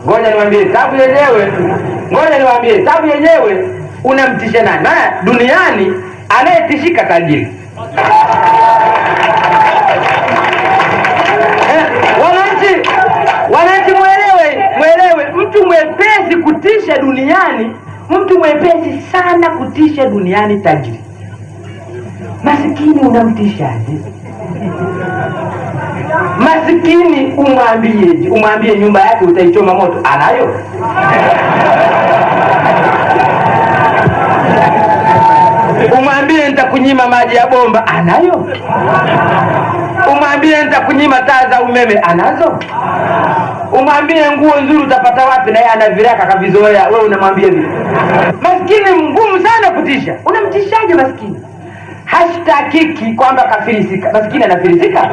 Ngoja niwaambie sababu yenyewe unamtisha nani? Maana duniani anayetishika tajiri. Wananchi mwelewe, mtu mwepesi kutisha duniani, mtu mwepesi sana kutisha duniani tajiri. Masikini unamtishaje? Masikini umwambie nyumba yake utaichoma moto, anayo? Umwambie nitakunyima maji ya bomba, anayo? Umwambie nitakunyima taa za umeme, anazo? Umwambie nguo nzuri utapata wapi, na yeye ana viraka kavizoea, wewe unamwambia vipi? Maskini mgumu sana kutisha. Unamtishaje maskini? Hashtakiki kwamba kafilisika. Maskini anafilisika?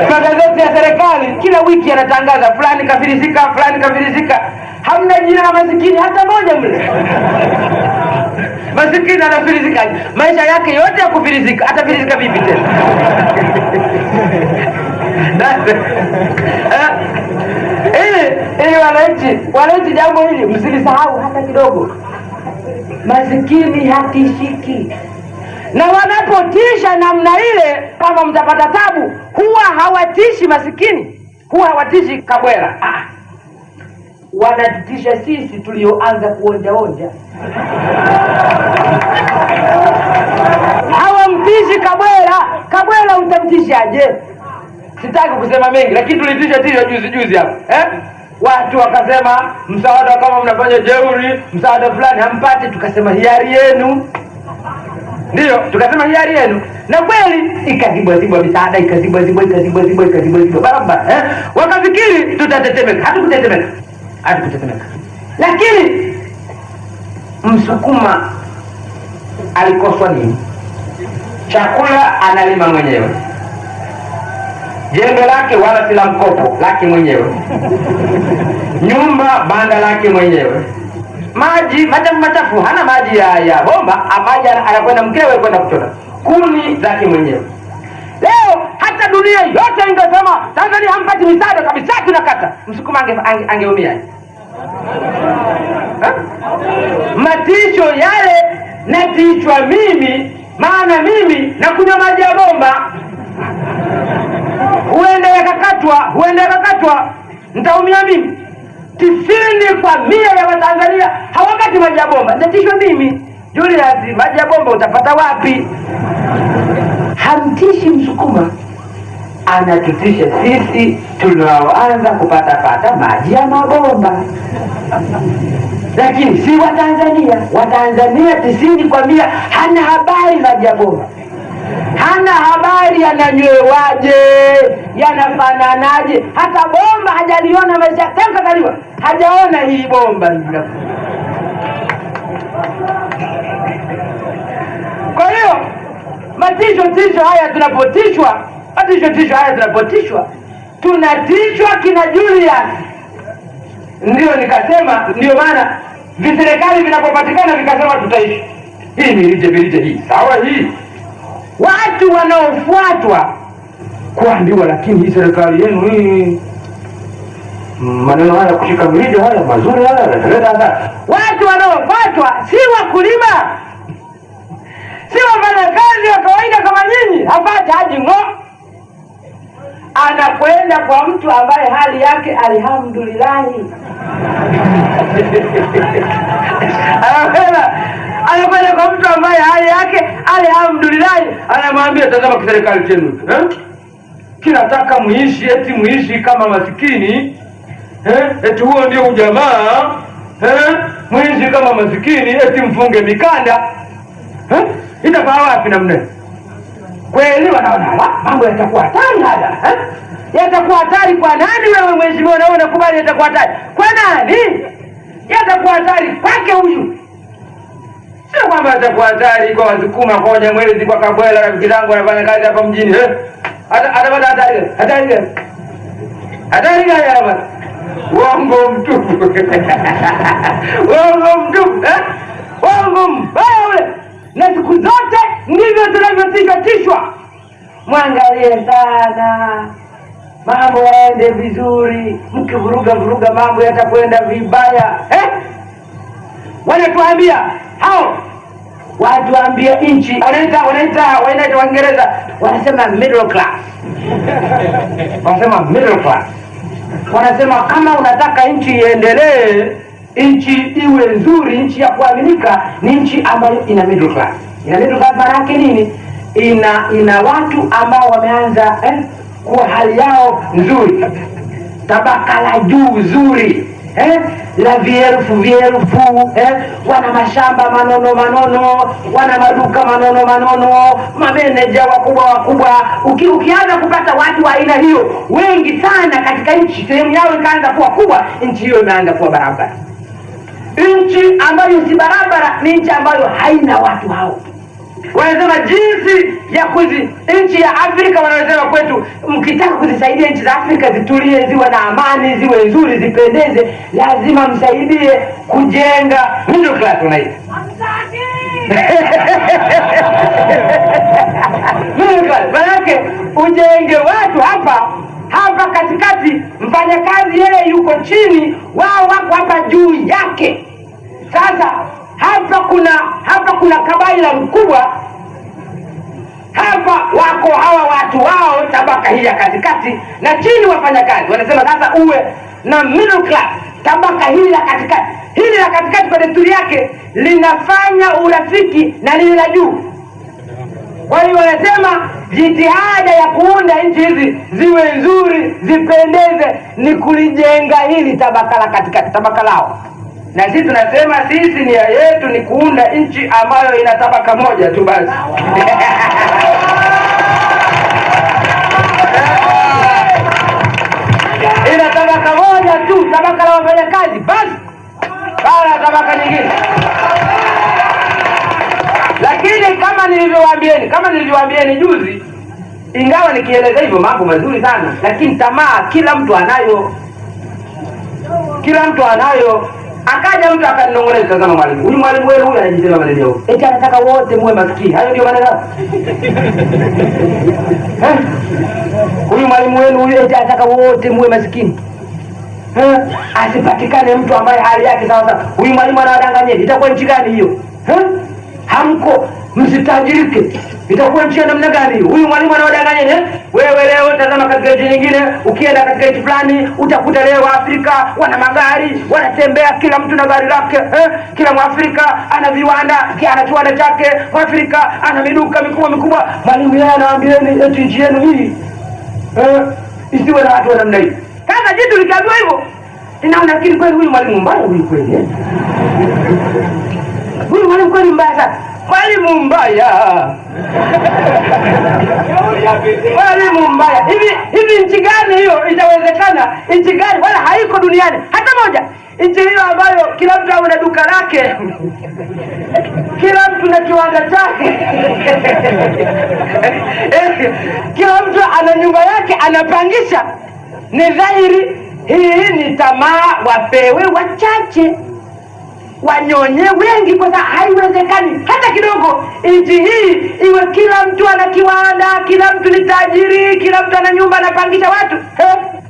Magazeti ya serikali kila wiki yanatangaza fulani kafilisika, fulani kafilisika. Hamna jina la maskini hata moja mle. Maskini anafilisika, maisha yake yote ya kufilisika. Atafilisika vipi tena? Wananchi jambo hili msilisahau hata kidogo. Maskini hatishiki. Na wanapotisha namna ile, kama mtapata tabu, huwa hawatishi masikini, huwa hawatishi kabwela. Wanatutisha sisi tulioanza kuonja. Hawamtishi kabwela. Kabwela utamtishaje? Sitaki kusema mengi, lakini tulitisha juzi hapa. Watu wakasema msaada, kama mnafanya jeuri, msaada fulani hampati, tukasema hiari yenu. Ndio, tukasema hiari yenu. Na kweli ikazibwa misaada, ikazibwa barabara. Wakafikiri tutatetemeka. Hatukutetemeka. Lakini Msukuma alikoswa nini? Chakula analima mwenyewe, jembe lake wala sila mkopo lake mwenyewe, nyumba banda lake mwenyewe, maji machafu hana maji ya bomba, maji anakwenda mkewe kwenda kuchota, kuni zake mwenyewe. Leo hata dunia yote ingesema Tanzania hampati misaada kabisa, tunakata, Msukuma angeumia. Matisho yale natishwa mimi, maana mimi nakunywa maji ya bomba. Huenda yakakatwa, nitaumia mimi. 90% ya Watanzania hawakati maji ya bomba, natishwa mimi. Julius, maji ya bomba utapata wapi? Hamtishi Msukuma, anatutisha sisi tunaoanza kupata maji ya mabomba. Lakini si Watanzania 90% hana habari maji ya bomba. Hana habari yananywewaje, yanafananaje. Hata bomba hajaliona maisha tangu kazaliwa, hajaona hii bomba hivi. Kwa hiyo matisho haya tunapotishwa, tunatishwa kina Julius. Ndio nikasema, ndio maana viserikali vinapopatikana vikasema tutaishi. Hii milije hii, sawa hii. Watu wanaofuatwa kuambiwa, lakini hii serikali yenu hii, maneno haya kushika milije haya mazuri haya yanaleta. Watu wanaofuatwa si wakulima, si wafanyakazi wa kawaida kama nyinyi. Hapata haji anakwenda kwa mtu ambaye hali yake alhamdulillah. Anakwenda kwa mtu ambaye hali yake alhamdulillah, anamwambia tazama serikali chenu, kinataka muishi kama masikini, eti huo ndio ujamaa, muishi kama masikini, eti mfunge mikanda. Itafaa wapi namna? Kweli wanaona mambo yatakuwa hatari haya. Yatakuwa hatari kwa nani? Wewe mheshimiwa, na unakubali yatakuwa hatari kwa nani? Yatakuwa hatari kwake huyu, sio kwamba yatakuwa hatari kwa Wasukuma, kwa Nyamwezi, kwa Kabwela. Rafiki zangu wanafanya kazi hapa mjini, atapata hatari gani hapa? Uongo mtupu. Uongo mbaya ule. Na siku zote ndivyo tunavyotishwa. mwangalie sana, mambo yaende vizuri. Mkivuruga mambo yatakwenda vibaya. Wanatuambia hao watuambie nchi wanaita Waingereza wanasema middle class. Wanasema middle class. Wanasema kama unataka nchi iendelee, nchi iwe nzuri, nchi ya kuaminika, ni nchi ambayo ina middle class. Ina middle class maana yake nini? Ina watu ambao wameanza kuwa hali yao nzuri, tabaka la juu zuri, la vierufu, wana mashamba manono, wana maduka manono, mameneja wakubwa. Ukianza kupata watu wa aina hiyo wengi sana katika nchi, sehemu yao ikaanza kuwa kubwa, nchi hiyo imeanza kuwa barabara. Nchi ambayo si barabara ni nchi ambayo haina watu hao. Wanasema jinsi ya nchi ya Afrika, wanasema kwetu, mkitaka kuzisaidia nchi za Afrika zitulie, ziwe na amani, ziwe nzuri, zipendeze, lazima msaidie kujenga middle class. Unaita middle class manake ujenge watu hapa katikati, mfanyakazi yeye yuko chini, wao wako hapa juu yake. Sasa hapa kuna kabaila mkubwa, hapa wako hawa watu wao tabaka hii ya katikati, na chini wafanyakazi. Wanasema sasa uwe na middle class, tabaka hili la katikati. Hili la katikati kwa desturi yake linafanya urafiki na lile la juu. Kwa hiyo wanasema jitihada ya kuunda nchi hizi ziwe nzuri, zipendeze, ni kulijenga hili tabaka la katikati, tabaka lao. Na sisi tunasema sisi nia yetu ni kuunda nchi ambayo ina tabaka moja tu basi. Ina tabaka moja tu, tabaka la wafanyakazi basi, wala tabaka nyingine. Lakini kama nilivyowaambieni juzi, ingawa nikieleza hivyo mambo mazuri sana, lakini tamaa kila mtu anayo. Akaja mtu akaninong'oneza, kama mwalimu, huyu mwalimu wenu huyu anajisema maneno yao, eti anataka wote muwe maskini. Hayo ndio maneno. Huyu mwalimu wenu huyu eti anataka wote muwe maskini. Asipatikane mtu ambaye hali yake sawa. Huyu mwalimu anawadanganya. Itakuwa nchi gani hiyo? Hamko msitajirike. Itakuwa nchi namna gani hiyo? Huyu mwalimu anawadanganya. Wewe leo tazama katika nchi nyingine, ukienda katika nchi fulani utakuta leo Afrika wana magari, wanatembea kila mtu na gari lake. Kila Mwafrika ana viwanda, ana kiwanda chake. Mwafrika ana miduka mikubwa. Mwalimu yeye anawaambieni eti nchi yenu hii isiwe na watu wa namna hii. Sasa jitu likiambiwa hivyo, ninaona kile kweli huyu mwalimu mbaya huyu kweli. Huyu mwalimu kweli mbaya sana. Mwalimu mbaya. Mwalimu mbaya. Hivi nchi gani hiyo itawezekana? Nchi gani? Wala haiko duniani hata moja. Nchi hiyo ambayo kila mtu ana duka lake, kila mtu na kiwanda chake, kila mtu ana nyumba yake anapangisha. Ni dhahiri hii ni tamaa, wapewe wachache, wanyonye wengi, kwa sababu haiwezekani hata kidogo nchi hii iwe kila mtu ana kiwanda, kila mtu ni tajiri, kila mtu ana nyumba anapangisha watu.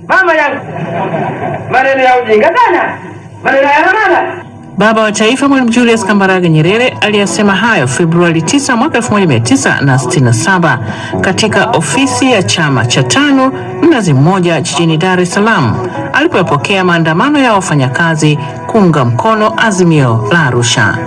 Mama yangu, maneno ya ujinga sana, maneno ya maana. Baba wa Taifa Mwalimu Julius Kambarage Nyerere aliyasema hayo Februari 9 mwaka 1967 katika ofisi ya chama cha tano Mnazi Mmoja jijini Dar es Salaam alipoyapokea maandamano ya wafanyakazi kuunga mkono azimio la Arusha.